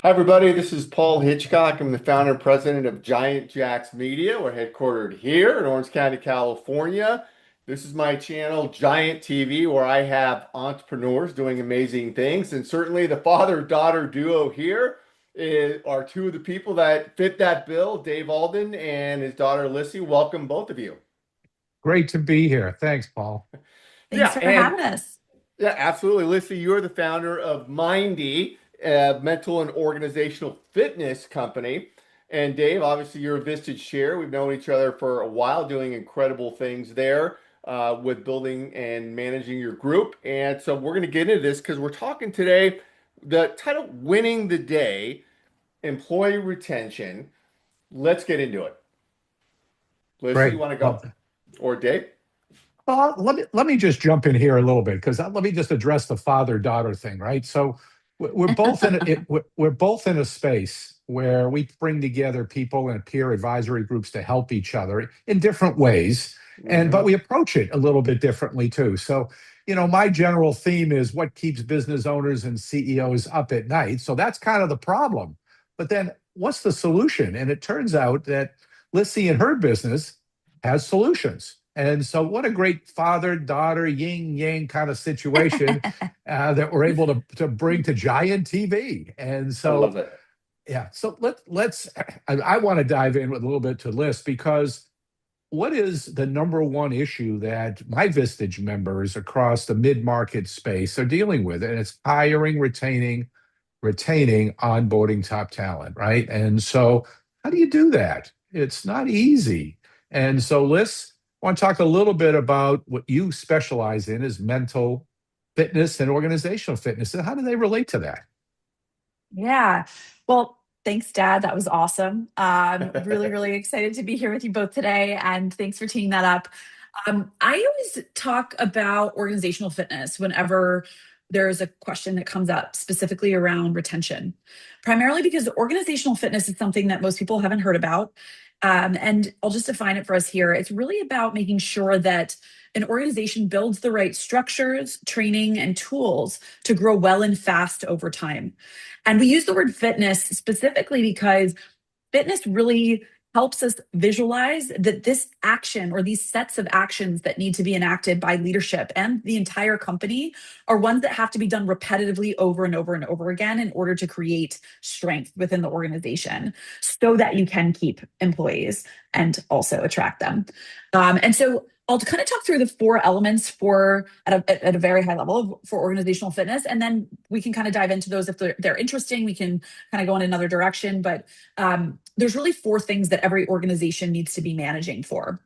Hi, everybody. This is Paul Hitchcock. I'm the founder and president of Giant Jacks Media. We're headquartered here in Orange County, California. This is my channel, Giant TV, where I have entrepreneurs doing amazing things. And certainly the father-daughter duo here are two of the people that fit that bill, Dave Alden and his daughter, Lissy. Welcome, both of you. Great to be here. Thanks, Paul. Thanks Yeah, for and having us. Yeah, absolutely. Lissy, you're the founder of Mindy, a mental and organizational fitness company. And Dave, obviously, you're a Vistage share. We've known each other for a while, doing incredible things there with building and managing your group. And so we're going to get into this because we're talking today, the title Winning the Day, Employee Retention. Let's get into it. Lissy, you Great. want to Well, go? Or Dave? let me just jump in here a little bit because let me just address the father-daughter thing, right? So we're both in we're both in a space where we bring together people and peer advisory groups to help each other in different ways, and but Hmm. we approach it a little bit differently too. So, my general theme is what keeps business owners and CEOs up at night. So that's kind of the problem. But then what's the solution? And it turns out that Lissy and her business has solutions. And so, what a great father daughter yin yang kind of situation that we're able to bring to Giant TV. And I love so, it. yeah, so let's. I want to dive in with a little bit to Liz because what is the number one issue that my Vistage members across the mid market space are dealing with? And it's hiring, retaining, onboarding top talent, right? And so, how do you do that? It's not easy. And so, Liz, I want to talk a little bit about what you specialize in is mental fitness and organizational fitness. And how do they relate to that? Yeah. Well, thanks, Dad. That was awesome. Really, really excited to be here with you both today. And thanks for teeing that up. I always talk about organizational fitness whenever there's a question that comes up specifically around retention, primarily because organizational fitness is something that most people haven't heard about. And I'll just define it for us here. It's really about making sure that an organization builds the right structures, training, and tools to grow well and fast over time. And we use the word fitness specifically because fitness really helps us visualize that this action or these sets of actions that need to be enacted by leadership and the entire company are ones that have to be done repetitively over and over and over again in order to create strength within the organization so that you can keep employees and also attract them. And so I'll kind of talk through the four elements for at a very high level for organizational fitness, and then we can kind of dive into those if they're interesting. We can kind of go in another direction, but there's really four things that every organization needs to be managing for.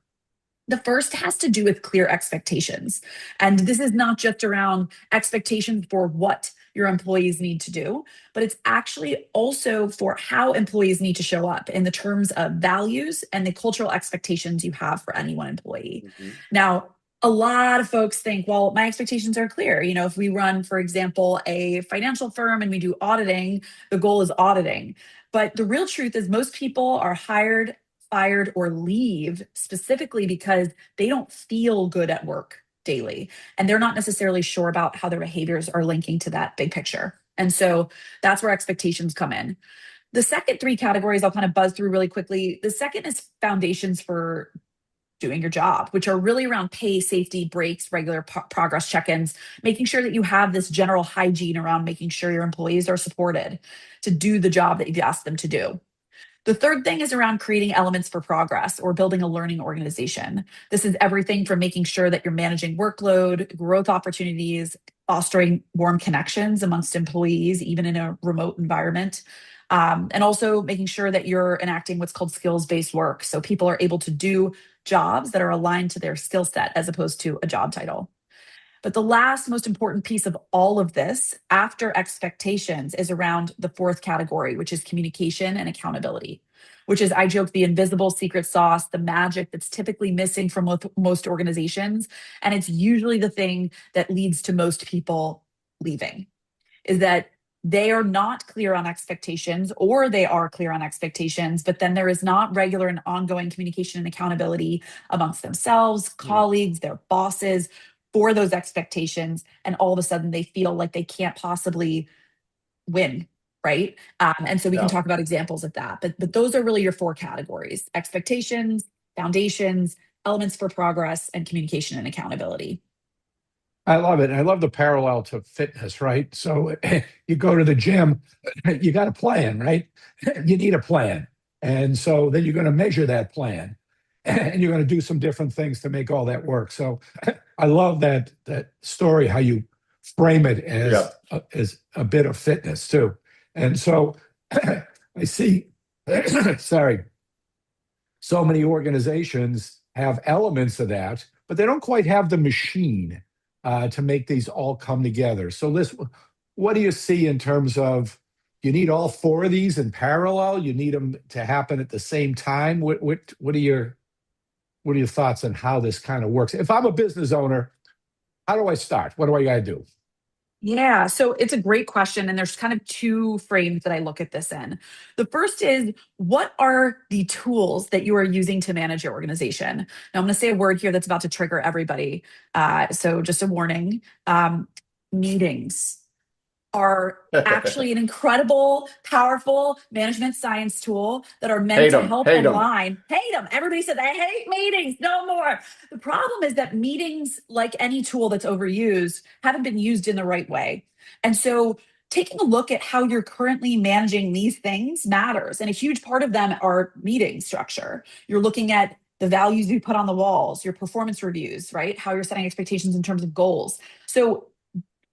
The first has to do with clear expectations. And this is not just around expectations for what your employees need to do, but it's actually also for how employees need to show up in the terms of values and the cultural expectations you have for any one employee. Mhm. Now, a lot of folks think, well, my expectations are clear. If we run, for example, a financial firm and we do auditing, the goal is auditing. But the real truth is, most people are hired, fired, or leave specifically because they don't feel good at work daily. And they're not necessarily sure about how their behaviors are linking to that big picture. And so that's where expectations come in. The second three categories I'll kind of buzz through really quickly. The second is foundations for doing your job, which are really around pay, safety, breaks, regular progress check ins, making sure that you have this general hygiene around making sure your employees are supported to do the job that you've asked them to do. The third thing is around creating elements for progress or building a learning organization. This is everything from making sure that you're managing workload, growth opportunities, fostering warm connections amongst employees, even in a remote environment, and also making sure that you're enacting what's called skills based work. So people are able to do jobs that are aligned to their skill set as opposed to a job title. But the last most important piece of all of this, after expectations, is around the fourth category, which is communication and accountability, which is, I joke, the invisible secret sauce, the magic that's typically missing from most organizations. And it's usually the thing that leads to most people leaving, is that they are not clear on expectations, or they are clear on expectations, but then there is not regular and ongoing communication and accountability amongst themselves, colleagues, their bosses for those expectations. And all of a sudden they feel like they can't possibly win right? And so we can Yeah. talk about examples of that. But those are really your four categories: expectations, foundations, elements for progress, and communication and accountability. I love it. I love the parallel to fitness, right? So you go to the gym, you got a plan, right? You need a plan. And so then you're going to measure that plan and you're going to do some different things to make all that work. So I love that story, how you frame it Yeah. as a bit of fitness too. And so I see, sorry, so many organizations have elements of that, but they don't quite have the machine to make these all come together. So, Liz, what do you see in terms of you need all four of these in parallel? You need them to happen at the same time. What are your thoughts on how this kind of works? If I'm a business owner, how do I start? What do I got to do? Yeah, so it's a great question. And there's kind of two frames that I look at this in. The first is, what are the tools that you are using to manage your organization? Now, I'm going to say a word here that's about to trigger everybody. So, just a warning, meetings are actually an incredible, powerful management science tool that are meant Hate to them. help Hate them. align. Hate them. Everybody said, I hate meetings, no more. The problem is that meetings, like any tool that's overused, haven't been used in the right way. And so taking a look at how you're currently managing these things matters. And a huge part of them are meeting structure. You're looking at the values you put on the walls, your performance reviews, right? How you're setting expectations in terms of goals. So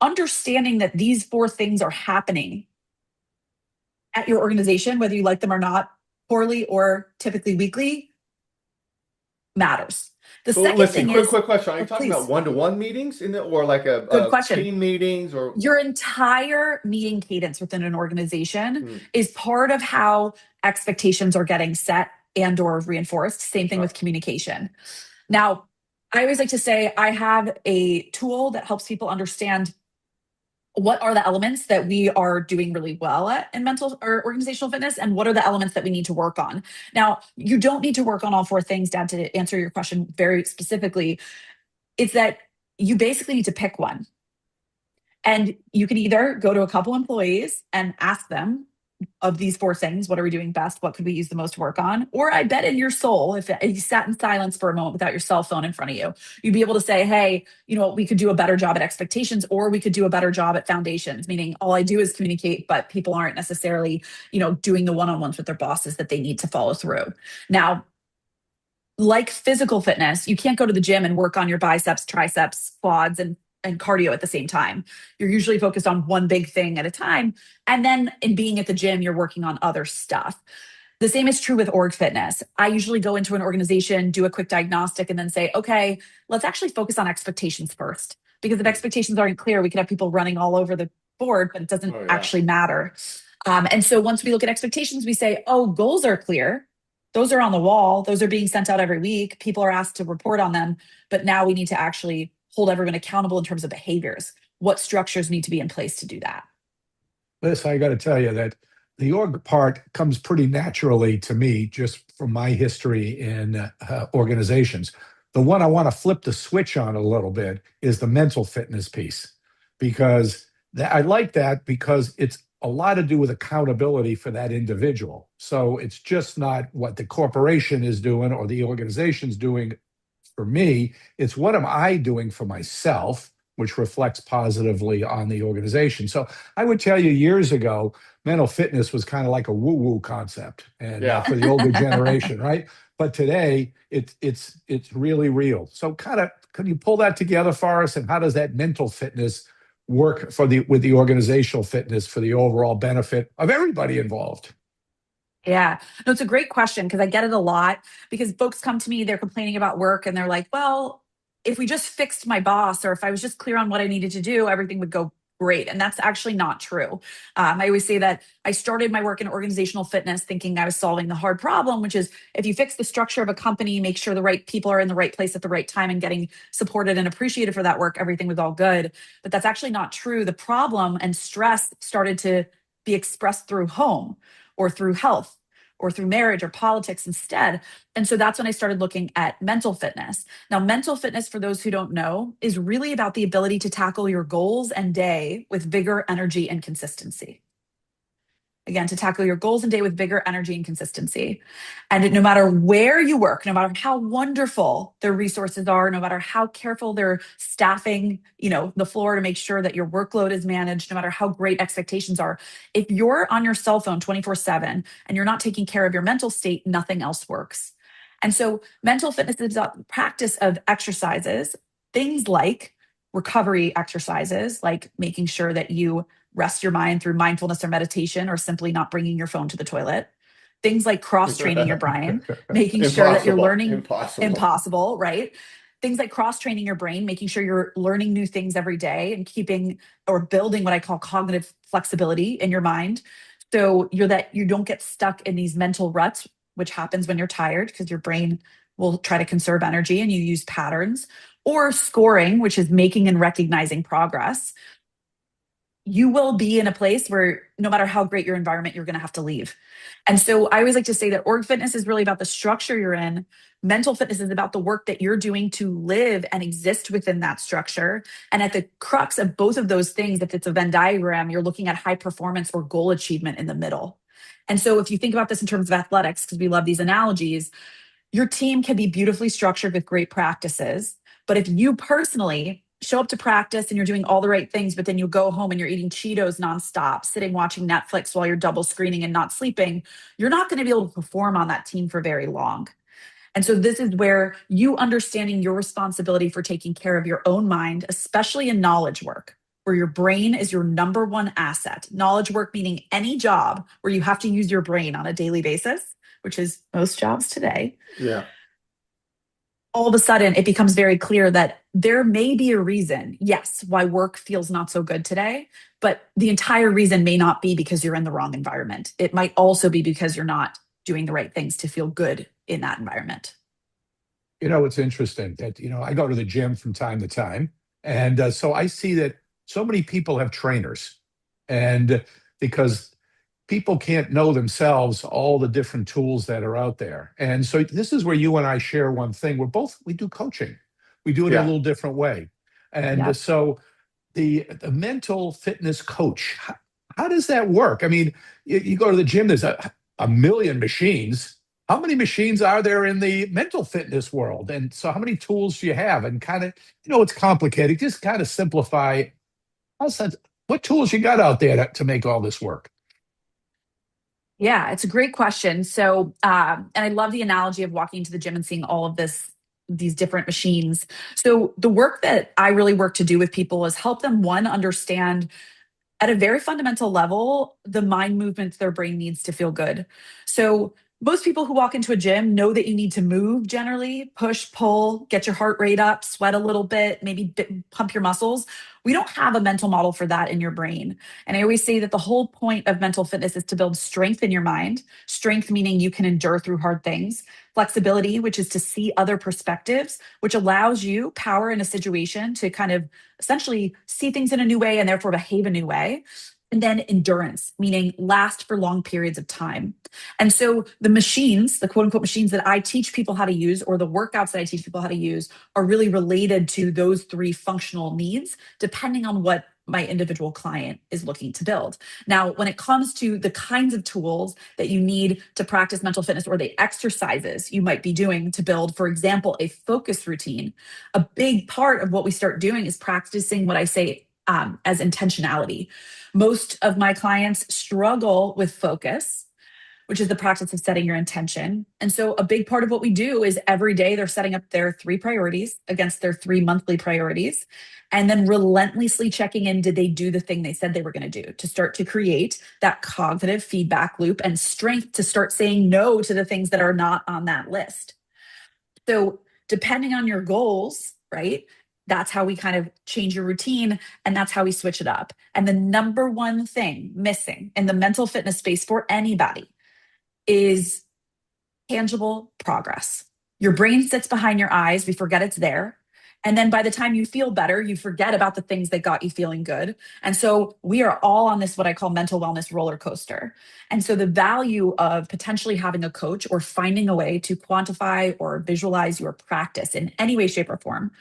understanding that these four things are happening at your organization, whether you like them or not, poorly or typically weekly, matters. The Well, second listen, thing quick, is, quick question. Are you oh, talking about please, one-to-one meetings or like good a question. team meetings or? Your entire meeting cadence within an organization Hmm, is part of how expectations are getting set and or reinforced. Same thing right. with communication. Now, I always like to say I have a tool that helps people understand what are the elements that we are doing really well at in mental or organizational fitness, and what are the elements that we need to work on. Now, you don't need to work on all four things, Dad, to answer your question very specifically. It's that you basically need to pick one. And you can either go to a couple employees and ask them, of these four things, what are we doing best? What could we use the most work on? Or I bet in your soul, if you sat in silence for a moment without your cell phone in front of you, you'd be able to say, hey, you know what, we could do a better job at expectations, or we could do a better job at foundations, meaning all I do is communicate, but people aren't necessarily, doing the one-on-ones with their bosses that they need to follow through. Now, like physical fitness, you can't go to the gym and work on your biceps, triceps, quads, and cardio at the same time. You're usually focused on one big thing at a time. And then in being at the gym, you're working on other stuff. The same is true with org fitness. I usually go into an organization, do a quick diagnostic, and then say, okay, let's actually focus on expectations first. Because if Hmm. expectations aren't clear, we could have people running all over the board, but it doesn't Oh yeah. actually matter. And so once we look at expectations, we say, oh, goals are clear. Those are on the wall. Those are being sent out every week. People are asked to report on them. But now we need to actually hold everyone accountable in terms of behaviors. What structures need to be in place to do that? Liz, I got to tell you that the org part comes pretty naturally to me just from my history in organizations. The one I want to flip the switch on a little bit is the mental fitness piece, because I like that because it's a lot to do with accountability for that individual. So it's just not what the corporation is doing or the organization's doing for me. It's what am I doing for myself, which reflects positively on the organization. So I would tell you years ago, mental fitness was kind of like a woo-woo concept, and Yeah. for the older generation, right? But today, it's really real. So, kind of, can you pull that together for us? And how does that mental fitness work with the organizational fitness for the overall benefit of everybody involved? Yeah, no, it's a great question because I get it a lot because folks come to me, they're complaining about work and they're like, well, if we just fixed my boss or if I was just clear on what I needed to do, everything would go great. And that's actually not true. I always say that I started my work in organizational fitness thinking I was solving the hard problem, which is if you fix the structure of a company, make sure the right people are in the right place at the right time and getting supported and appreciated for that work, everything was all good. But that's actually not true. The problem and stress started to be expressed through home or through health or through marriage or politics instead. And so that's when I started looking at mental fitness. Now, mental fitness, for those who don't know, is really about the ability to tackle your goals and day with vigor, energy, and consistency. again, to tackle your goals and day with vigor, energy, and consistency. And no matter where you work, no matter how wonderful their resources are, no matter how careful they're staffing, the floor to make sure that your workload is managed, no matter how great expectations are, if you're on your cell phone 24/7 and you're not taking care of your mental state, nothing else works. And so mental fitness is the practice of exercises, things like recovery exercises, like making sure that you rest your mind through mindfulness or meditation, or simply not bringing your phone to the toilet. Things like cross training your brain, making sure that you're Impossible. learning. Impossible. Impossible, right? Things like cross training your brain, making sure you're learning new things every day and keeping or building what I call cognitive flexibility in your mind. So you don't get stuck in these mental ruts, which happens when you're tired because your brain will try to conserve energy and you use patterns. Or scoring, which is making and recognizing progress. You will be in a place where no matter how great your environment, you're going to have to leave. And so I always like to say that org fitness is really about the structure you're in. Mental fitness is about the work that you're doing to live and exist within that structure. And at the crux of both of those things, if it's a Venn diagram, you're looking at high performance or goal achievement in the middle. And so if you think about this in terms of athletics, because we love these analogies, your team can be beautifully structured with great practices. But if you personally show up to practice and you're doing all the right things, but then you go home and you're eating Cheetos nonstop, sitting watching Netflix while you're double screening and not sleeping, you're not going to be able to perform on that team for very long. And so this is where you understanding your responsibility for taking care of your own mind, especially in knowledge work, where your brain is your number one asset. Knowledge work meaning any job where you have to use your brain on a daily basis, which is most jobs today. Yeah. All of a sudden, it becomes very clear that there may be a reason, yes, why work feels not so good today, but the entire reason may not be because you're in the wrong environment. It might also be because you're not doing the right things to feel good in that environment. It's interesting that, I go to the gym from time to time. And so I see that so many people have trainers. And because people can't know themselves all the different tools that are out there. And so this is where you and I share one thing. We do coaching. We do it in a Yeah. little different way. And Yep. so the mental fitness coach, how does that work? I mean, you go to the gym, there's a million machines. How many machines are there in the mental fitness world? And so how many tools do you have? And kind of, it's complicated. Just kind of simplify. What tools you got out there to make all this work? Yeah, it's a great question. So, and I love the analogy of walking into the gym and seeing all of these different machines. So, the work that I really work to do with people is help them, one, understand at a very fundamental level the mind movements their brain needs to feel good. So, most people who walk into a gym know that you need to move generally, push, pull, get your heart rate up, sweat a little bit, maybe pump your muscles. We don't have a mental model for that in your brain. And I always say that the whole point of mental fitness is to build strength in your mind. Strength meaning you can endure through hard things. Flexibility, which is to see other perspectives, which allows you power in a situation to kind of essentially see things in a new way and therefore behave a new way. And then endurance, meaning last for long periods of time. And so the machines, the quote unquote machines that I teach people how to use, or the workouts that I teach people how to use, are really related to those three functional needs, depending on what my individual client is looking to build. Now, when it comes to the kinds of tools that you need to practice mental fitness, or the exercises you might be doing to build, for example, a focus routine, a big part of what we start doing is practicing what I say as intentionality. Most of my clients struggle with focus, which is the practice of setting your intention. And so a big part of what we do is every day they're setting up their 3 priorities against their 3 monthly priorities, and then relentlessly checking in, did they do the thing they said they were going to do, to start to create that cognitive feedback loop and strength to start saying no to the things that are not on that list. So depending on your goals, right? That's how we kind of change your routine, and that's how we switch it up. And the number one thing missing in the mental fitness space for anybody is tangible progress. Your brain sits behind your eyes. We forget it's there. And then by the time you feel better, you forget about the things that got you feeling good. And so we are all on this, what I call mental wellness roller coaster. And so the value of potentially having a coach or finding a way to quantify or visualize your practice in any way, shape, or form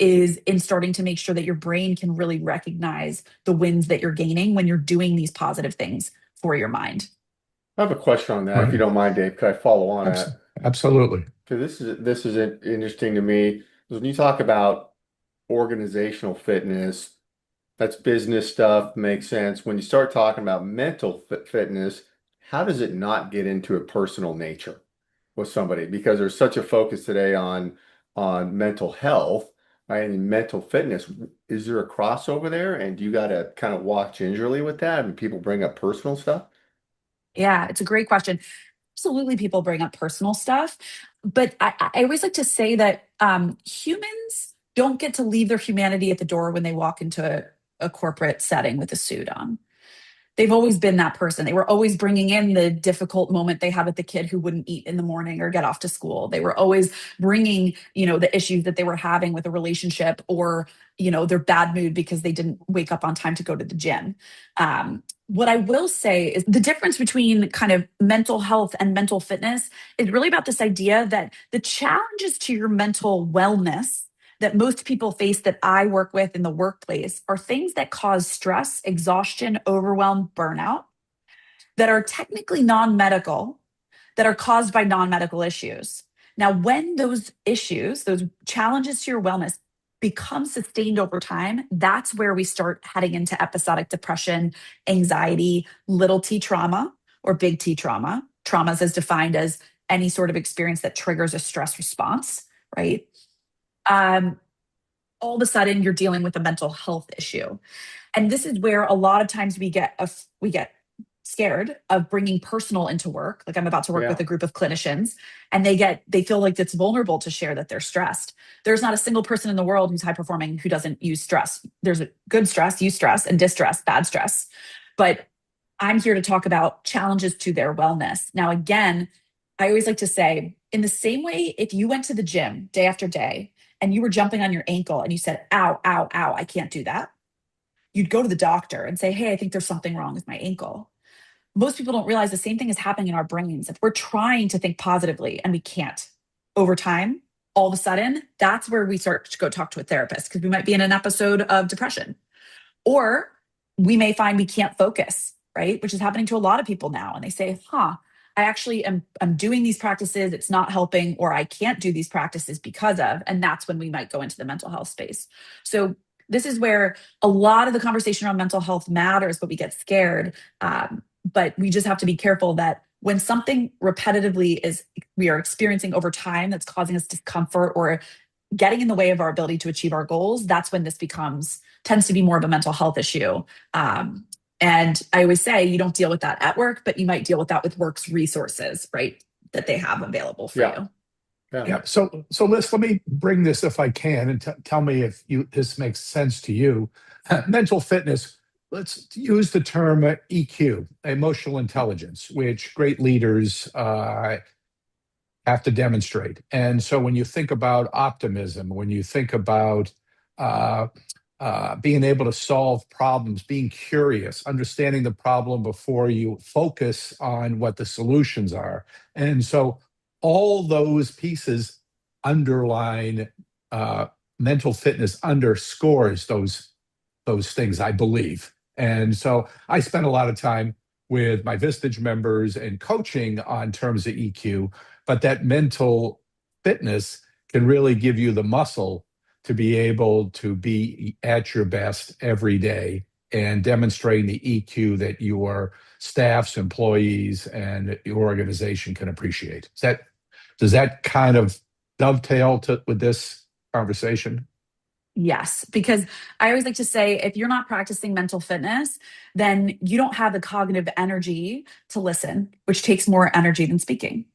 is in starting to make sure that your brain can really recognize the wins that you're gaining when you're doing these positive things for your mind. I have a question on that, if you Right. don't mind, Dave. Could I follow on Abs- that? Absolutely. Because this is interesting to me. 'Cause when you talk about organizational fitness, that's business stuff, makes sense. When you start talking about mental fitness, how does it not get into a personal nature with somebody? Because there's such a focus today on mental health, right? And mental fitness. Is there a crossover there? And do you got to kind of walk gingerly with that? I mean, people bring up personal stuff. Yeah, it's a great question. Absolutely, people bring up personal stuff, but I always like to say that humans don't get to leave their humanity at the door when they walk into a corporate setting with a suit on. They've always been that person. They were always bringing in the difficult moment they had with the kid who wouldn't eat in the morning or get off to school. They were always bringing, the issues that they were having with a relationship, or, their bad mood because they didn't wake up on time to go to the gym. What I will say is the difference between kind of mental health and mental fitness is really about this idea that the challenges to your mental wellness that most people face that I work with in the workplace are things that cause stress, exhaustion, overwhelm, burnout that are technically non medical, that are caused by non medical issues. Now, when those issues, those challenges to your wellness become sustained over time, that's where we start heading into episodic depression, anxiety, little t trauma or big T trauma. Traumas is defined as any sort of experience that triggers a stress response, right? Um, all of a sudden you're dealing with a mental health issue, and this is where a lot of times we get scared of bringing personal into work. Like, I'm about to work with Yeah. a group of clinicians, and they feel like it's vulnerable to share that they're stressed. There's not a single person in the world who's high performing who doesn't use stress. There's a good stress, use stress, and distress, bad stress. But I'm here to talk about challenges to their wellness. Now, again, I always like to say, in the same way, if you went to the gym day after day and you were jumping on your ankle and you said, ow, ow, ow, I can't do that, you'd go to the doctor and say, hey, I think there's something wrong with my ankle. Most people don't realize the same thing is happening in our brains. If we're trying to think positively and we can't, over time, all of a sudden, that's where we start to go talk to a therapist, because we might be in an episode of depression. Or we may find we can't focus, right? Which is happening to a lot of people now. And they say, I actually am I'm doing these practices, it's not helping, or I can't do these practices because of, and that's when we might go into the mental health space. So this is where a lot of the conversation around mental health matters, but we get scared. But we just have to be careful that when something repetitively is we are experiencing over time that's causing us discomfort or getting in the way of our ability to achieve our goals, that's when this tends to be more of a mental health issue. And I always say you don't deal with that at work, but you might deal with that with work's resources, right? That they have available for Yeah. you. Yeah. Yeah. So let me bring this if I can, and tell me if this makes sense to you. Mental fitness. Let's use the term EQ, emotional intelligence, which great leaders have to demonstrate. And so when you think about optimism, when you think about uh, being able to solve problems, being curious, understanding the problem before you focus on what the solutions are. And so all those pieces underline mental fitness underscores those things, I believe. And so I spend a lot of time with my Vistage members and coaching on terms of EQ, but that mental fitness can really give you the muscle to be able to be at your best every day and demonstrating the EQ that your staffs, employees, and your organization can appreciate. Does that kind of dovetail with this conversation? Yes, because I always like to say if you're not practicing mental fitness, then you don't have the cognitive energy to listen, which takes more energy than speaking,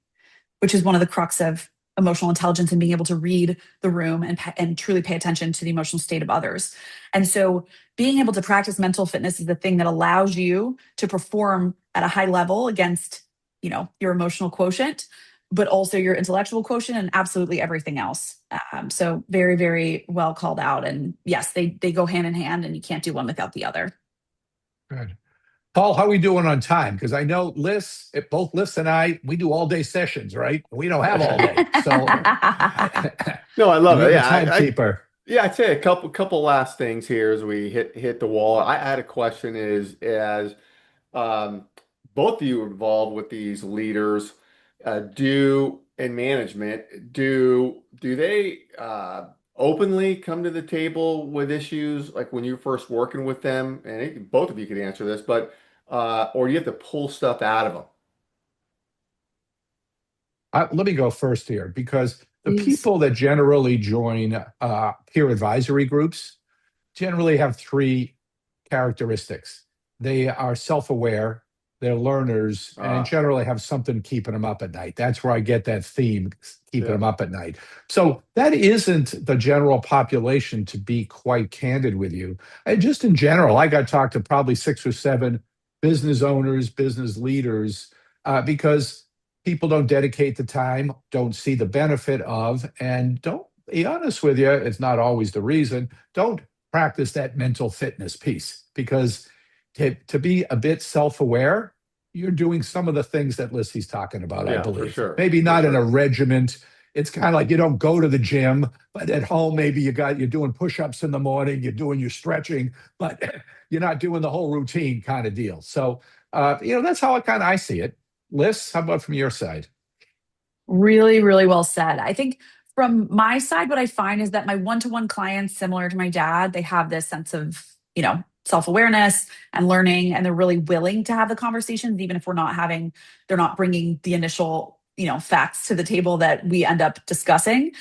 which is one of the crux of emotional intelligence and being able to read the room and truly pay attention to the emotional state of others. And so being able to practice mental fitness is the thing that allows you to perform at a high level against, your emotional quotient, but also your intellectual quotient and absolutely everything else. So very, very well called out. And yes, they go hand in hand, and you can't do one without the other. Good. Paul, how are we doing on time? Because I know both Liz and I, we do all day sessions, right? We don't have all day. So No, I love it. you're the Yeah, timekeeper. yeah, I'd say a couple last things here as we hit the wall. I had a question is as um, both of you are involved with these leaders, do in management, do they openly come to the table with issues like when you're first working with them? And both of you could answer this, but or you have to pull stuff out of them. Let me go first here because the Please. people that generally join peer advisory groups generally have three characteristics. They are self aware, they're learners, and Ah, generally have something keeping them up at night. That's where I get that theme, keeping yeah, them up at night. So that isn't the general population, to be quite candid with you. And just in general, I got talked to probably 6 or 7 business owners, business leaders, because people don't dedicate the time, don't see the benefit of, and don't be honest with you, it's not always the reason, don't practice that mental fitness piece because to be a bit self-aware, you're doing some of the things that Lissy's talking about, I yeah, for believe. sure, Maybe for not in a sure. regiment. It's kind of like you don't go to the gym, but at home maybe you're doing push-ups in the morning, you're doing your stretching, but you're not doing the whole routine kind of deal. So that's how I see it. Liz, how about from your side? Really, really well said. I think from my side, what I find is that my one-to-one clients, similar to my dad, they have this sense of, self-awareness and learning, and they're really willing to have the conversations, even if they're not bringing the initial, facts to the table that we end up discussing.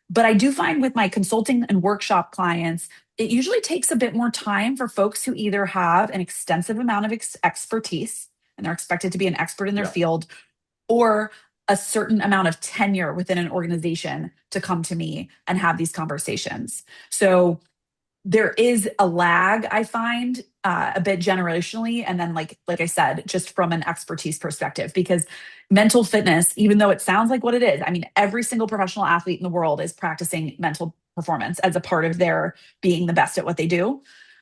But I do find with my consulting and workshop clients, it usually takes a bit more time for folks who either have an extensive amount of expertise and they're expected to be an expert in their Yeah. field, or a certain amount of tenure within an organization to come to me and have these conversations. So there is a lag, I find, a bit generationally, and then like I said, just from an expertise perspective, because mental fitness, even though it sounds like what it is, I mean, every single professional athlete in the world is practicing mental performance as a part of their being the best at what they do.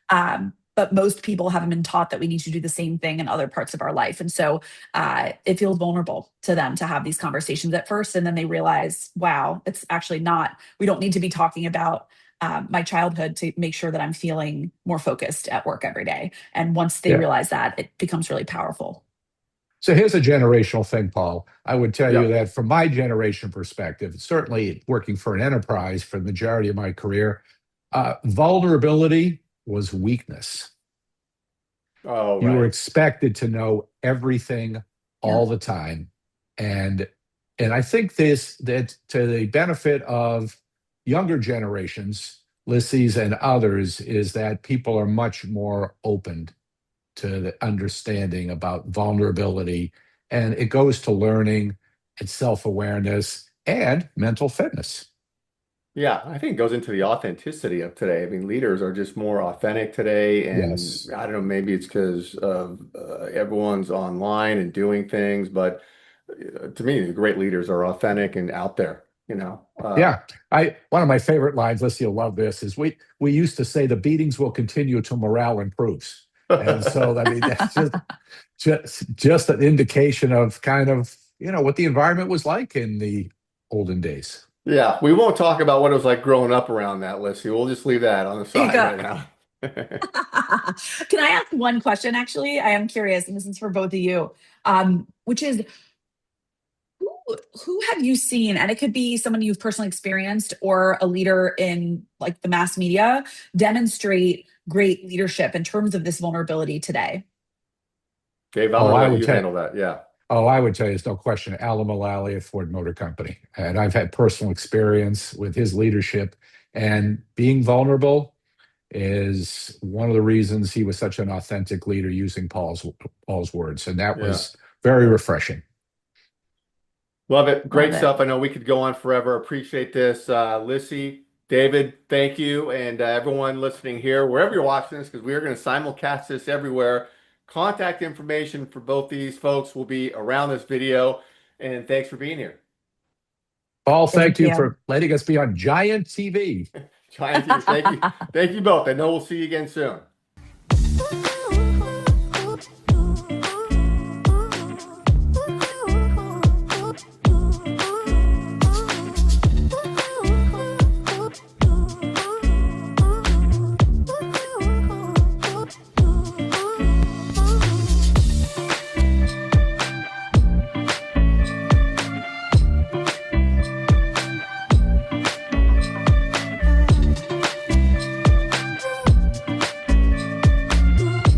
But most people haven't been taught that we need to do the same thing in other parts of our life. And so it feels vulnerable to them to have these conversations at first. And then they realize, wow, it's actually not, we don't need to be talking about my childhood to make sure that I'm feeling more focused at work every day. And once they Yeah. realize that, it becomes really powerful. So here's a generational thing, Paul. I would tell you Yep. that from my generation perspective, certainly working for an enterprise for the majority of my career, vulnerability was weakness. Oh, You were right. expected to know everything Yeah. all the time. And and I think this that to the benefit of younger generations, Lissy's and others, is that people are much more open to the understanding about vulnerability. And it goes to learning and self awareness and mental fitness. Yeah, I think it goes into the authenticity of today. I mean, leaders are just more authentic today, and Yes. I don't know, maybe it's because of everyone's online and doing things, but to me, the great leaders are authentic and out there, you know. Yeah. One of my favorite lines, Lissy, you'll love this, is we used to say the beatings will continue till morale improves. And so I mean that's just an indication of kind of what the environment was like in the olden days. Yeah, we won't talk about what it was like growing up around that, Lissy. We'll just leave that on the There you side go. right now. Can I ask one question? Actually, I am curious, and this is for both of you, which is who have you seen, and it could be someone you've personally experienced or a leader in like the mass media, demonstrate great leadership in terms of this vulnerability today? Dave, I'm Oh, gonna I let would you tell handle that. Yeah. Oh, I would tell you, there's no question, Alan Mulally at Ford Motor Company. And I've had personal experience with his leadership. And being vulnerable is one of the reasons he was such an authentic leader, using Paul's words. And that Yeah. was very refreshing. Love it. Love Great it. stuff. I know we could go on forever. Appreciate this. Lissy, David, thank you. And everyone listening here, wherever you're watching this, because we are going to simulcast this everywhere. Contact information for both these folks will be around this video. And thanks for being here. Paul, thank Thank you you. for letting us be on Giant TV. Giant teams. Thank you. Thank you both. I know we'll see you again soon.